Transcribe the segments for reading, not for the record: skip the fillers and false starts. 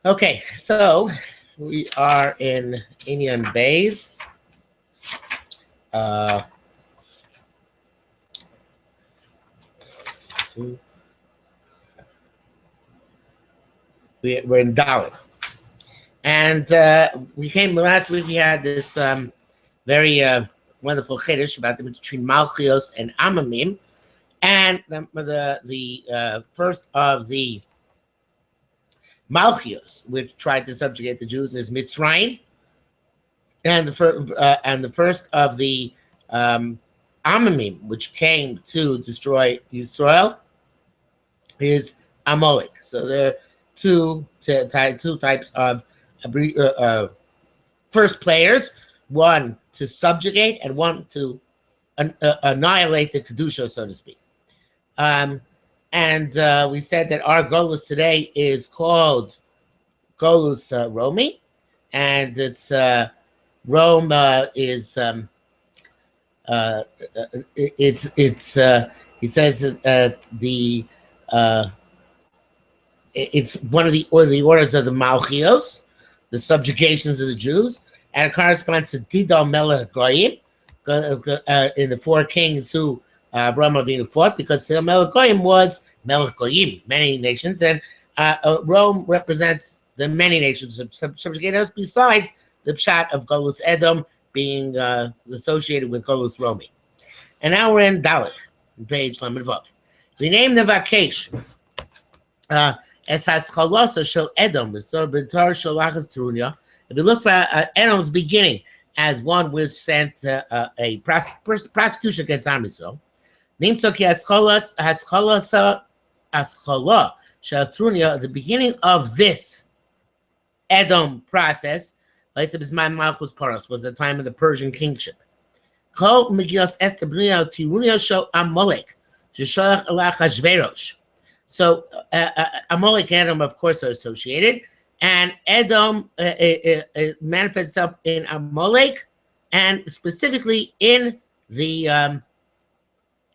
Okay, so we are in Indian Bays. Uh, we're in Dalit. And we came last week, we had this very wonderful chiddush about the between Malchios and Amamim. And the first of the Malchios, which tried to subjugate the Jews, is Mitzrayim. And the first of the Amamim, which came to destroy Israel, is Amalek. So there are two types of first players: one to subjugate and one to annihilate the kedusha, so to speak. And we said that our golus today is called golus Romi, and it's Rome is it's he says that it's one of the orders of the Malchios, the subjugations of the Jews, and it corresponds to Didal Melech Goyim in the four kings who Avraham Avinu fought, because Melech Goyim was Melech Goyim, many nations, and Rome represents the many nations subjugated us, besides the pshat of Golus Edom being associated with Golus Romi. And now we're in Dalit, page Lamed Vav. We name the Vakesh as Haschalosa Shel Edom, B'Sor B'Tar Sholachas Terunya. If you look for Edom's beginning as one which sent a prosecution against Am Yisrael, Nimtzok Haschala Shel Terunya, at the beginning of this Edom process, was the time of the Persian kingship. Kol Megillas Esther B'Niyah Terunya Shel Amalek Sheshalach Elach Hashverosh. So Amalek and Edom, of course, are associated, and Edom it manifests itself in Amalek, and specifically in the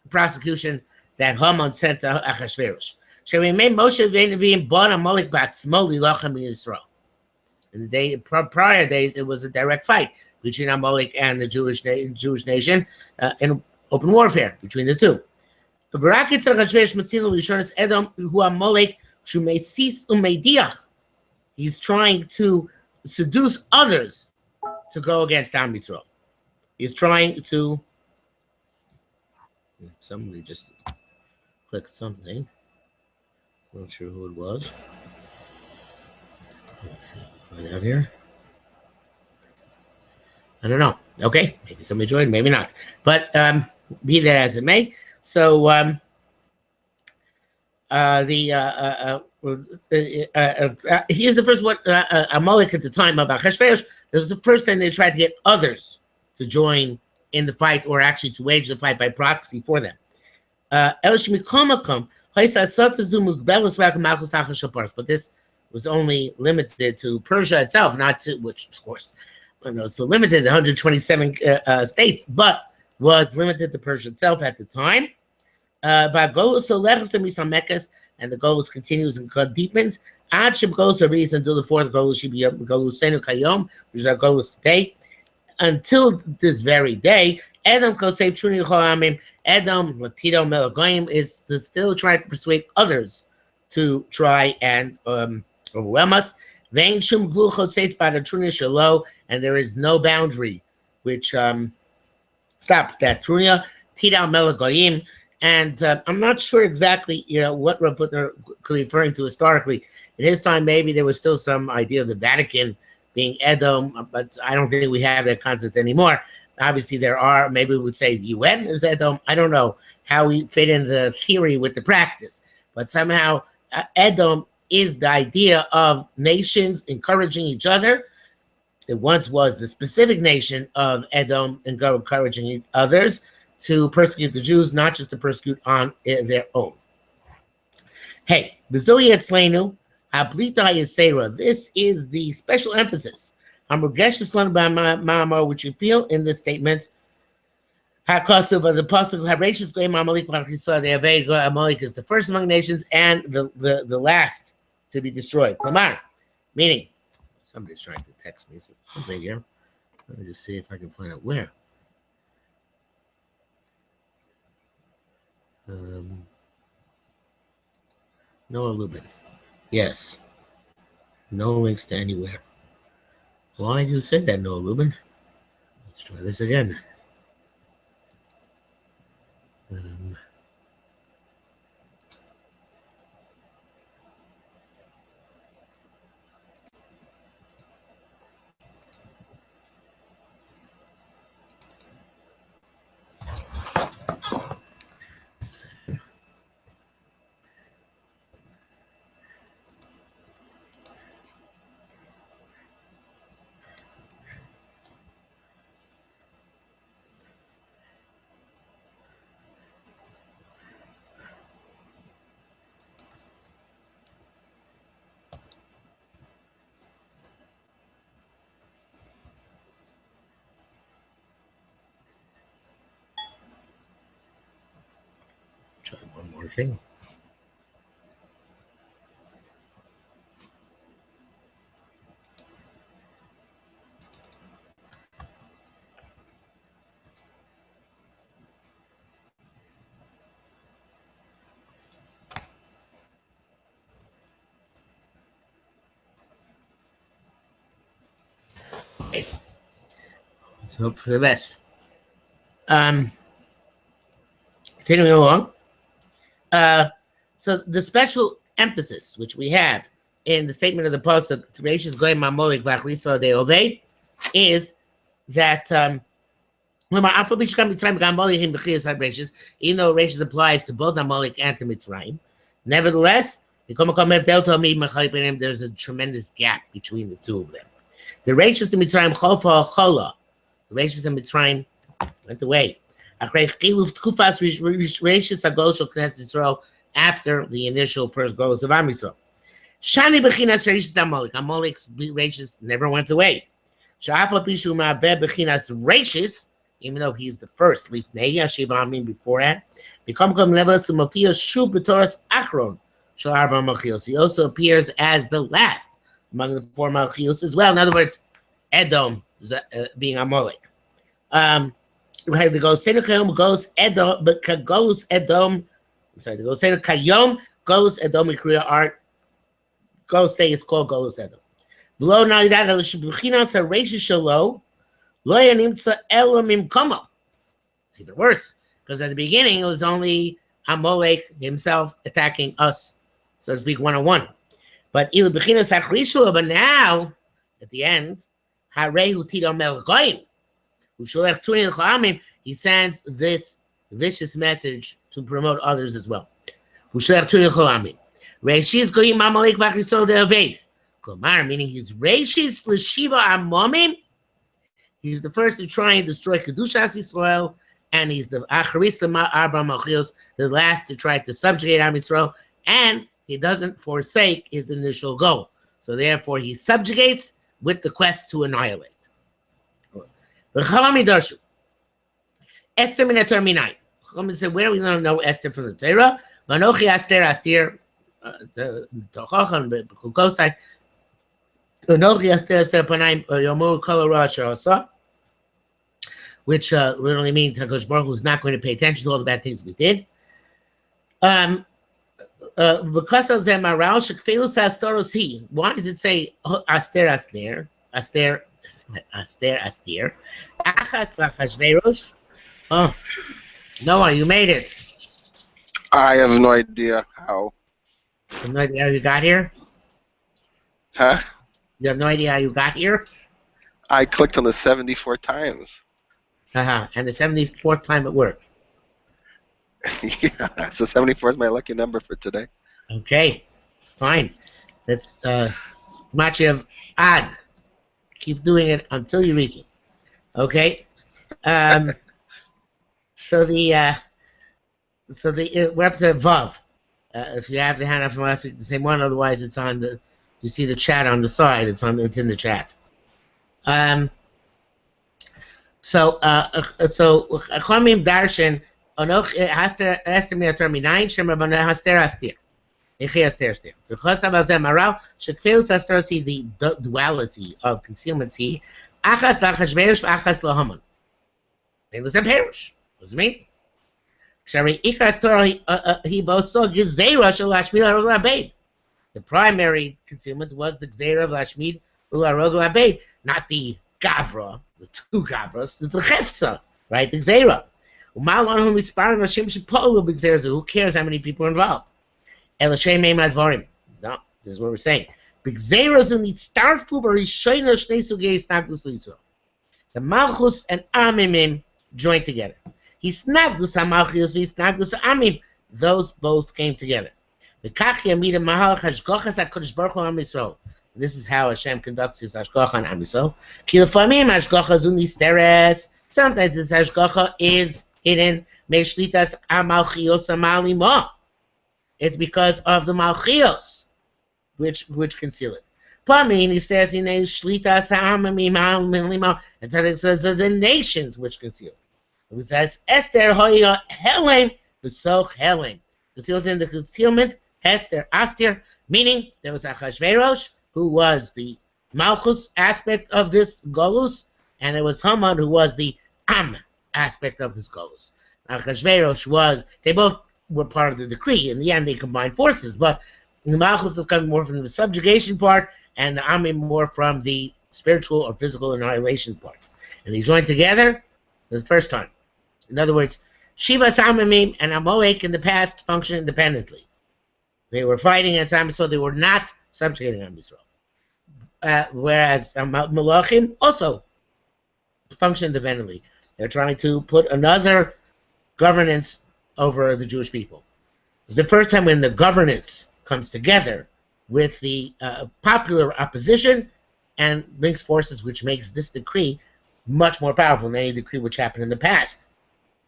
prosecution that Haman sent to Achashverosh. Shemimei Moshe V'Nevim bought Amalek Batzmo Lilachem Yisrael. In the prior days, it was a direct fight between Amalek and the Jewish nation in open warfare between the two. He's trying to seduce others to go against Am Yisrael. He's trying to. Somebody just clicked something. Not sure who it was. Let's see. Find out here. I don't know. Okay, maybe somebody joined, maybe not. But be that as it may. So here's the first one. Amalek at the time of Achashverosh, this was the first time they tried to get others to join in the fight, or actually to wage the fight by proxy for them. But this was only limited to Persia itself, not to, which of course, so limited to 127 states, but was limited to Persia itself at the time. And the Golus continues and deepens. Until the fourth Golus should be Golus Senu Kayom, which is our Golus today. Until this very day, Edom Kosev Truni Cholamim, Edom Latito Melagoyim is still trying to persuade others to try and overwhelm us. Vein Shum Gvul Chotzeitz Bada Truni Shalo, and there is no boundary which stops that Trunia, Tidal Melagoyim. And I'm not sure exactly, what Rav Putner could be referring to historically. In his time, maybe there was still some idea of the Vatican being Edom, but I don't think we have that concept anymore. Obviously, there are, maybe we would say the UN is Edom. I don't know how we fit in the theory with the practice, but somehow Edom is the idea of nations encouraging each other. It once was the specific nation of Edom encouraging others to persecute the Jews, not just to persecute on their own. Hey, B'Zoyi Etzleinu, Hablita Yisera. This is the special emphasis which you feel in this statement. Hakasuv of the pasuk Harashis Goyim Amalek B'Chisra. The Avei Amalek is the first among nations and the last to be destroyed. Lamar Meaning, somebody's trying to text me something here. Let me just see if I can find out where. Noah Lubin. Yes. No links to anywhere. Why did you say that, Noah Lubin? Let's try this again. Try one more thing. Okay. Let's hope for the best. Continuing along. So the special emphasis which we have in the statement of the pasuk Tereishis Goyim Amolik V'Achriso De'Oved is that even though Rashis applies to both Amalek and to Mitzrayim, nevertheless, there's a tremendous gap between the two of them. The Rashis to Mitzrayim Chofa Chola, the Rashis and Mitzrayim went away. After the initial first goals of Am Yisrael. Shani Bechinas Rashis Amalek. Amalek's Rashis never went away. Sha'afal Pishu Ma'aveh Bechinas Rashis, even though he's the first Lifnei Yashiv Amin beforehand, become levels of Mafia Shu B'Toras Achron Shal Arba Malchios. He also appears as the last among the four Malchios as well. In other words, Edom being Amalek. The Gosenu Kayom goes Edom, but goes Edom. I'm sorry, the Gosenu Kayom goes Edom in Korea art. Ghost Day is called Golos Edom. V'lo nalidat al shebchinas hareisha shelo lo yanimtza elo mimkomo. It's even worse because at the beginning it was only Amalek himself attacking us, so to speak, one-on-one. But ilu b'chinas hachrishu, but now at the end, harehu tidom el goyim. He sends this vicious message to promote others as well. Reshis goyim Amalek v'achrisol de'aved. Klomar, meaning he's Reshis l'shiva amomim. He's the first to try and destroy Kedushas Yisrael, and he's the acharis arba malchios, the last to try to subjugate Am Yisrael, and he doesn't forsake his initial goal. So therefore, he subjugates with the quest to annihilate. The Chalami Darshu. Esther min Torah minai. Chalami said, where do we know Esther from the Torah? Vanochi Aster Astir. Chukosai. Vanochi Aster Aster Panaim Yomur Kol Rosh, which literally means HaKadosh Baruch Hu is not going to pay attention to all the bad things we did. Why does it say Aster Aster? Aster Astir. Achas Lachashverosh. Oh, Noah, you made it. I have no idea how. You have no idea how you got here? Huh? You have no idea how you got here? I clicked on the 74 times. And the 74th time it worked. Yeah, so 74 is my lucky number for today. Okay, fine. That's much of odd. Keep doing it until you reach it. Okay. So we're up to Vav. If you have the handout from last week, the same one. Otherwise, it's on the. You see the chat on the side. It's in the chat. So Chomim Darshan Onoch Haster Esther Minayin Shem Rabbanah Haster Astir. Because of Maral, Shekfil says see the duality of concealments here. Achas lachashverosh, achas lahaman. They was a perish. What does it mean? Shari ikras Torah he both saw gezerah shel lashmid arog labeid. The primary concealment was the gezerah of lashmid ularog labeid, not the gavra, the two gavras, the chefza, right? The gezerah. Who cares how many people are involved? No, this is what we're saying. The Malchus and Amimim joined together. Those both came together. This is how Hashem conducts his Hashgacha on Am Yisrael. Sometimes this Hashgacha is hidden. It's because of the Malchios, which conceal it. Pamin, he says in Shlita and so it says the nations which conceal. It says Esther Hoya Helem Besoch Helem. Concealed in the concealment, Esther Aster, meaning there was Achashverosh, who was the Malchus aspect of this Golus, and it was Haman who was the Am aspect of this Golus. Achashverosh was, they both were part of the decree. In the end, they combined forces, but the Malchus was coming more from the subjugation part, and the Amim more from the spiritual or physical annihilation part. And they joined together for the first time. In other words, Shivas Amimim and Amalek in the past functioned independently. They were fighting against Am Yisrael. They were not subjugating Am Yisrael. Whereas Malachim also functioned independently. They're trying to put another governance over the Jewish people. It's the first time when the governance comes together with the popular opposition and links forces, which makes this decree much more powerful than any decree which happened in the past.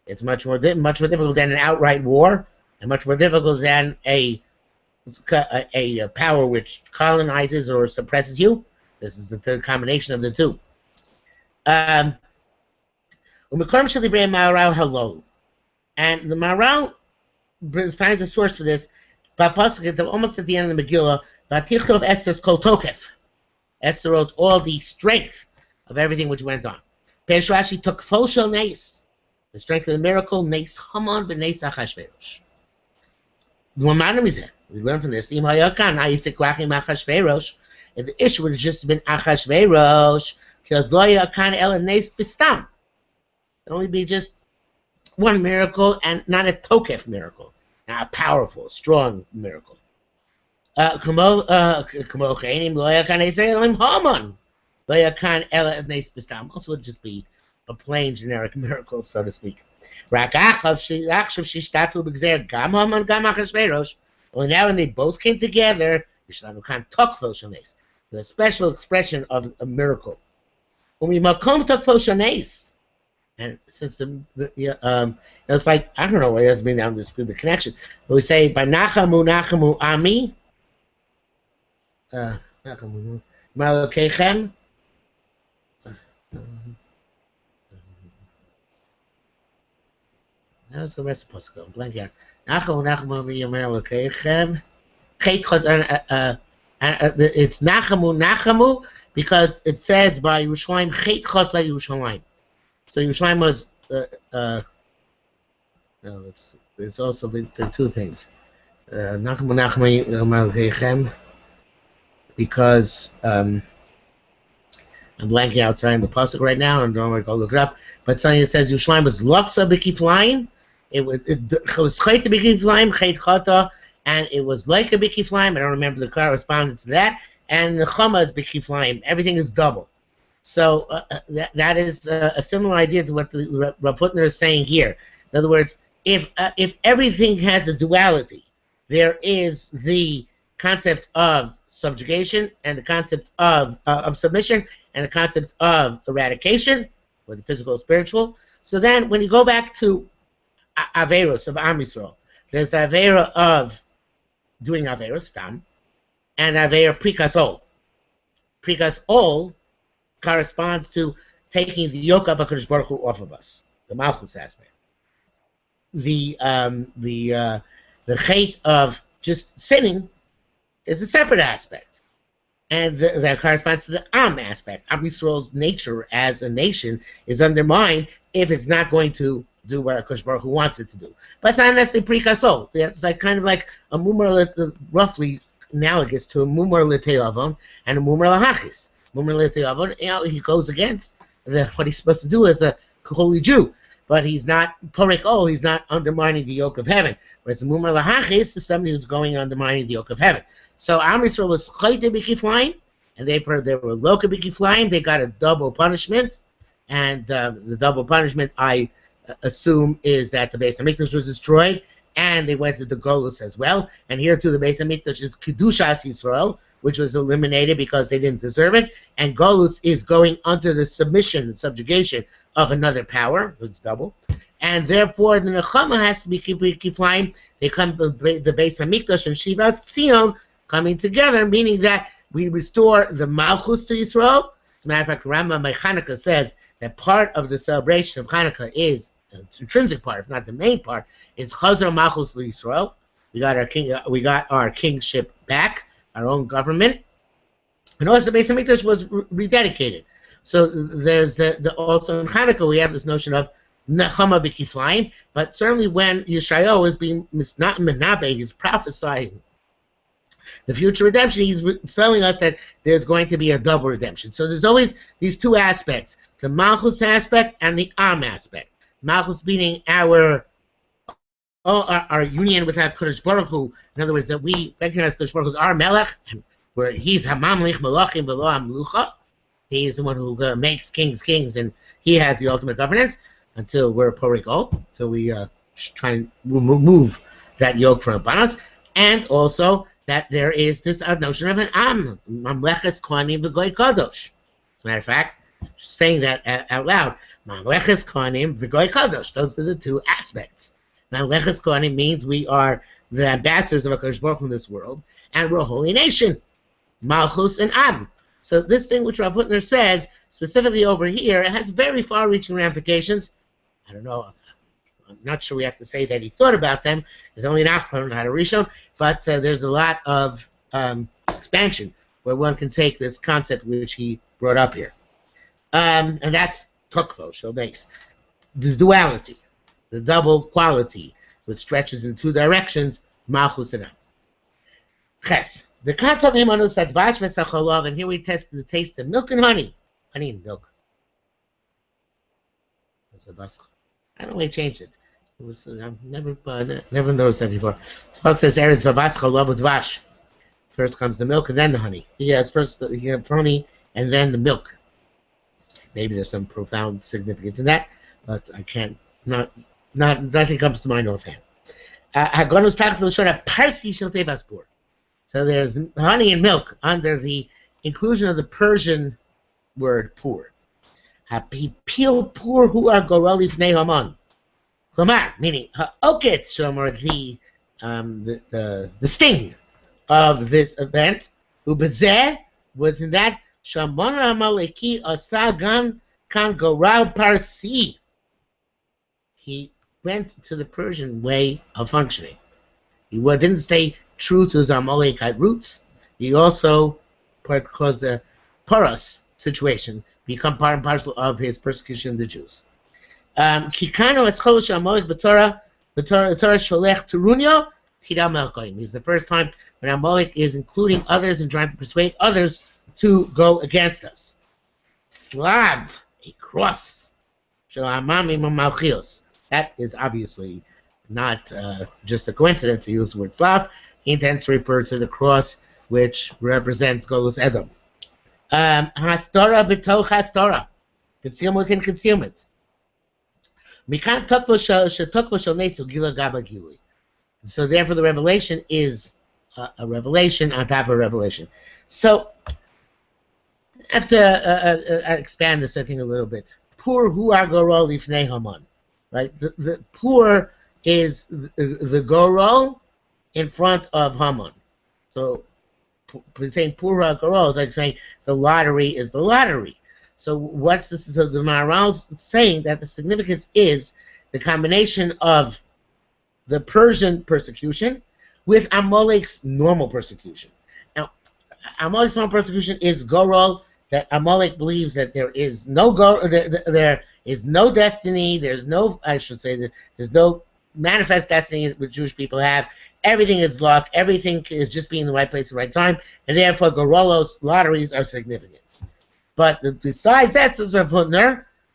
It's much more difficult than an outright war, and much more difficult than a power which colonizes or suppresses you. This is the combination of the two. And the Maharal finds a source for this, almost at the end of the Megillah, Esther's Kol Tokef. Esther wrote all the strength of everything which went on. Rashi took Foshel Nes, the strength of the miracle, Nes Haman b'Nes Achashverosh. We learn from this, if the issue would have just been Achashverosh, because Lo Yakan Ela Nes Bistam. It would only be just one miracle and not a Tokef miracle, not a powerful, strong miracle. Also would just be a plain generic miracle, so to speak. Only now when they both came together, the special expression of a miracle. And since it's like, I don't know why that's been down this the connection. But we say by Nachamu Ami Malakechem. How's the rest supposed to go? Blank out. Nachamu Ami Malakechem. It's Nachamu because it says by Yerushalayim Chet Chot by Yerushalayim. So Yerushalayim was no, it's also the two things. Because I'm blanking outside in the pasuk right now, and don't worry, go look it up. But something that says Yerushalayim was Loksa B'Kiflayim. It was Chet B'Kiflayim, Chet Chata, and it was like a B'Kiflayim. I don't remember the correspondence to that. And the Chama is B'Kiflayim. Everything is double. So that is a similar idea to what the Rav Hutner is saying here. In other words, if everything has a duality, there is the concept of subjugation and the concept of submission and the concept of eradication, or the physical or spiritual. So then when you go back to Averos of Am Yisrael, there's the Avera of doing Averos, Stam, and Avera Prikas Ol. Prikas Ol corresponds to taking the yoke of HaKadosh Baruch Hu off of us, the Malchus aspect. The chait of just sinning is a separate aspect. And that corresponds to the Am aspect. Am Yisrael's nature as a nation is undermined if it's not going to do what HaKadosh Baruch Hu wants it to do. But it's not necessarily prikasol. It's like kind of like a mumar, roughly analogous to a mumar l'te'avon and a mumar l'hachis. Mumar l'te'avon, he goes against what he's supposed to do as a holy Jew. But he's not porek he's not undermining the yoke of heaven. Whereas mumar l'hachis is somebody who's going undermining the yoke of heaven. So Am Yisrael was chayte b'kiflayim, and they were loka b'kiflayim. They got a double punishment, and the double punishment I assume is that the Beis Hamikdash was destroyed, and they went to the Golus as well. And here too, the Beis Hamikdash is Kedushas Yisrael, which was eliminated because they didn't deserve it, and Golus is going under the submission and subjugation of another power. It's double, and therefore the Nechama has to be Kiflayim. They come the Beis Hamikdash and Shivas Tzion coming together, meaning that we restore the Malchus to Yisrael. As a matter of fact, Rambam by Chanukah says that part of the celebration of Chanukah is, its intrinsic part, if not the main part, is Chazar Malchus to Yisrael. We got our kingship back, our own government, and also the Beis Hamikdash was rededicated. So there's also in Chanukah we have this notion of Nechama b'kiflayim, but certainly when Yeshayahu is being not menabe, he's prophesying the future redemption, he's telling us that there's going to be a double redemption. So there's always these two aspects, the Malchus aspect and the Am aspect. Malchus meaning our union with HaKadosh Baruch Hu. In other words, that we recognize HaKadosh Baruch Hu as our Melech, where he's Hamamlich Melachim V'lo Hamlucha. He is the one who makes kings kings, and he has the ultimate governance until we're Poriko, until we try and remove that yoke from upon us. And also that there is this notion of an Am, Mamleches Kohanim V'Goy Kadosh. As a matter of fact, saying that out loud, Mamleches Kohanim V'Goy Kadosh. Those are the two aspects. Mamleches Kohanim means we are the ambassadors of HaKadosh Baruch Hu in this world, and we're a holy nation. Malchus and Am. So this thing which Rav Hutner says, specifically over here, it has very far-reaching ramifications. I don't know. I'm not sure we have to say that he thought about them. There's only an Achron, not a Rishon, but there's a lot of expansion where one can take this concept which he brought up here. And that's Tukvo, Shaldeis. The duality, the double quality, which stretches in two directions, Malchus and Am. Ches. The Katav Imanus Advash Vesacholov, and here we test the taste of milk and honey. Honey and milk. That's a basket. I don't know why he changed it. It was I've never noticed that before. Suppose it says Eretz Zavas Chalav Udvash. First comes the milk and then the honey. Yes, first you have honey and then the milk. Maybe there's some profound significance in that, but I can't. Nothing comes to mind offhand. Hagonus Tachs L'Shon Parsi Shel Tevaspur. So there's honey and milk under the inclusion of the Persian word pur. Hapipil pur hu ar gorali fnei Haman. Klamar, meaning ha'oketz shomer, the sting of this event. Ubezeh was in that Shamon Amaleki Asagan kan goral parsi. He went to the Persian way of functioning. He didn't stay true to his Amalekite roots. He also caused the Paras situation become part and parcel of his persecution of the Jews. Kikano escholish Amalek b'Torah sholech terunyo tidam melkoim. It's the first time when Amalek is including others and trying to persuade others to go against us. Slav, a cross. Shalamamim malchios. That is obviously not just a coincidence. He used the word Slav. He intends to refer to the cross which represents Golus Edom. Hastara b'toch hastara. Concealment within concealment. Mikan tokvo shel nesu gila gaba gilui. So therefore the revelation is a revelation on top of a revelation. So I have to expand this, I think, a little bit. Pur hu agorol lifnei Haman. Right? The pur is the gorol in front of Haman. So saying pur agorol is like saying the lottery is the lottery. So what's this? So the Maharal's saying that the significance is the combination of the Persian persecution with Amalek's normal persecution. Now, Amalek's normal persecution is Gorol, that Amalek believes that there is no there is no destiny, there's no, I should say, there's no manifest destiny that Jewish people have. Everything is luck, everything is just being in the right place at the right time, and therefore Gorolos lotteries are significant. But besides that,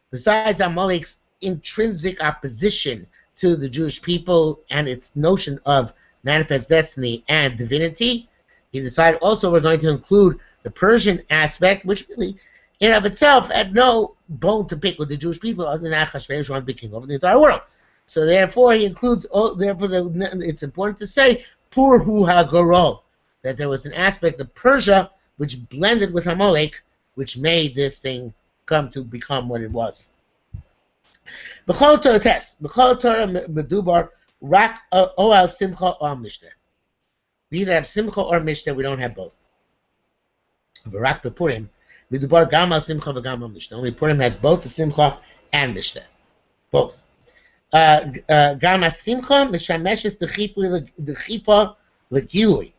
besides Amalek's intrinsic opposition to the Jewish people and its notion of manifest destiny and divinity, he decided also we're going to include the Persian aspect, which really, in and of itself, had no bone to pick with the Jewish people, other than Achashverosh wanted to be king over the entire world. So therefore, he includes. It's important to say Purhu HaGorol, that there was an aspect of Persia which blended with Amalek, which made this thing come to become what it was. B'chol Torah test. B'chol Torah medubar rak o al simcha or mishnah. We either have simcha or mishnah. We don't have both. V'rak b'Purim medubar gam al simcha v'gam al mishnah. Only Purim has both the simcha and mishnah, both. Gam al simcha mishameshes the chifa legilui.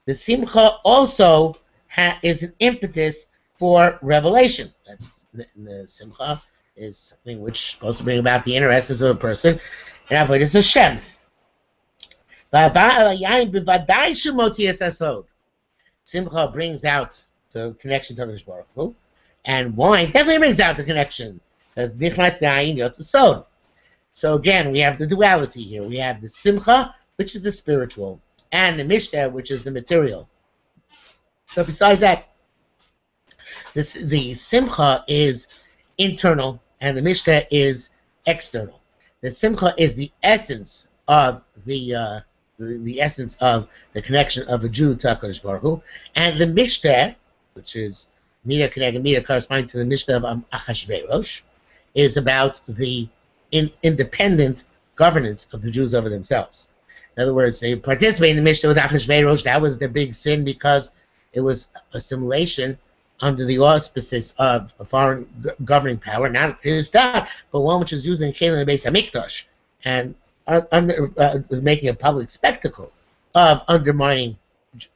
The simcha also is an impetus for revelation. That's the simcha is something which is supposed to bring about the inner essence of a person, and avoid is Hashem. Simcha brings out the connection to Hakadosh Baruch Hu, and wine definitely brings out the connection, because nichnas yayin yotz sod. So again, we have the duality here. We have the simcha, which is the spiritual, and the mishnah, which is the material. So besides that, the simcha is internal, and the mishnah is external. The simcha is the essence of the essence of the connection of a Jew to HaKadosh Baruch Hu, and the mishnah, which is Mida Keneged Mida, corresponding to the mishnah of Achashverosh, is about the independent governance of the Jews over themselves. In other words, they participate in the mishnah with Achashverosh. That was their big sin because it was assimilation under the auspices of a foreign governing power, not his dad, but one which is using Kelim Beis Hamikdash and making a public spectacle of undermining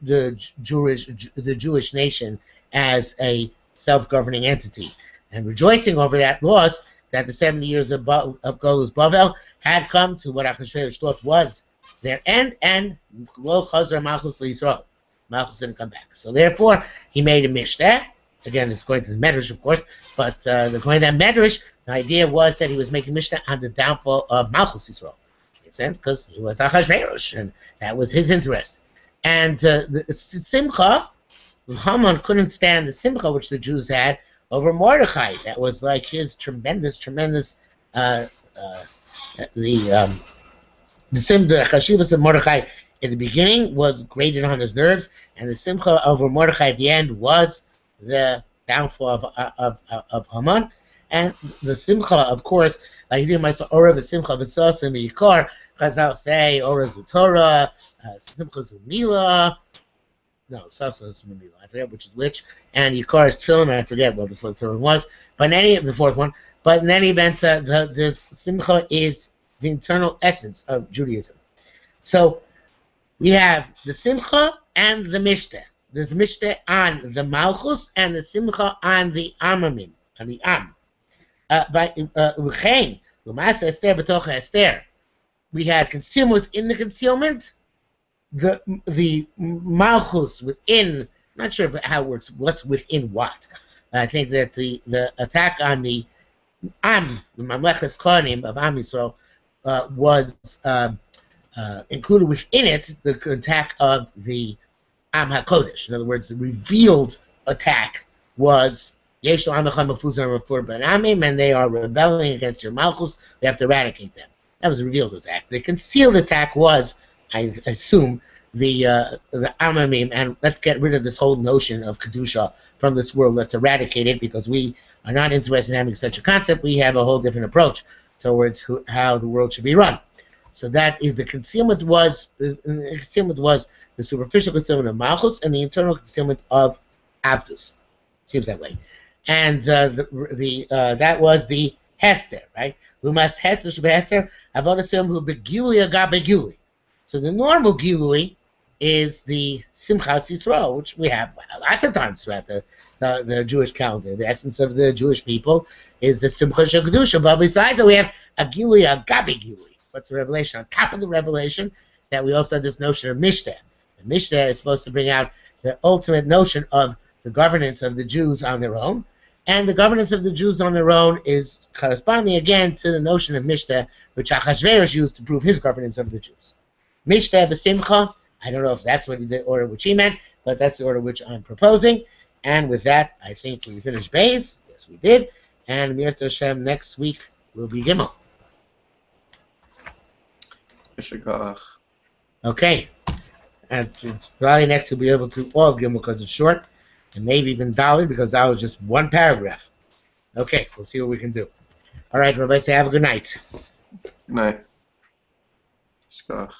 the Jewish nation as a self-governing entity, and rejoicing over that loss that the 70 years of Golus Bavel had come to what Achashverosh thought was their end, and Lo Chazar Malchus LeYisrael. Malchus didn't come back. So therefore, he made a mishnah. Again, it's going to the Medrash, of course, but according to that Medrash, the idea was that he was making mishnah on the downfall of Malchus Yisrael. Makes sense, because he was Achashverosh, and that was his interest. And the simcha, Haman couldn't stand the simcha which the Jews had over Mordechai. That was like his tremendous the chashivas of Mordechai in the beginning was grated on his nerves, and the simcha over Mordechai at the end was the downfall of Haman. And the simcha, of course, like he did myself, Ora v'simcha v'sas and v'yikar, Chazal say, Ora zutorah, simcha zumila, no, sasa is zumila, I forget which is which, and Yikar is tefillin, I forget what the third one was, but the fourth one, but in any event, this simcha is the internal essence of Judaism. So we have the simcha and the mishnah. There's mishnah on the malchus and the simcha on the amamim, on the am. We had concealment within the concealment, the malchus within. I'm not sure how it works. What's within what? I think that the attack on the am, the mamleches kohanim of Am Yisrael, was included within it the attack of the Am HaKodesh. In other words, the revealed attack was Yesh Lo Amechem Mefuzar Mefur B'Amim, and they are rebelling against your Malchus. We have to eradicate them. That was a revealed attack. The concealed attack was, I assume, the Amamim, and let's get rid of this whole notion of Kedusha from this world. Let's eradicate it, because we are not interested in having such a concept. We have a whole different approach towards how the world should be run. So that is the concealment was the superficial concealment of Malchus and the internal concealment of Abdus. Seems that way. And that was the Hester, right? Lumas Hester Shebe Hester Avodasim Hu Begili Aga Begili. So the normal Gilui is the Simchas Yisrael, which we have lots of times throughout the Jewish calendar. The essence of the Jewish people is the Simchas Kedusha. But besides that, we have a Gilui, a Gabi Gilui. What's the revelation? On top of the revelation, that we also have this notion of Mishteh. And Mishteh is supposed to bring out the ultimate notion of the governance of the Jews on their own. And the governance of the Jews on their own is corresponding again to the notion of Mishteh, which Achashverosh used to prove his governance of the Jews. Mishteh b'simcha. I don't know if that's what the order which he meant, but that's the order which I'm proposing. And with that, I think we finished Beis. Yes, we did. And Mir Hashem, next week will be Gimel. Yitzchok. Okay. And probably next we'll be able to all of Gimel because it's short, and maybe even Dalit because that was just one paragraph. Okay, we'll see what we can do. All right, Rabbi, say have a good night. Good night. Yitzchok.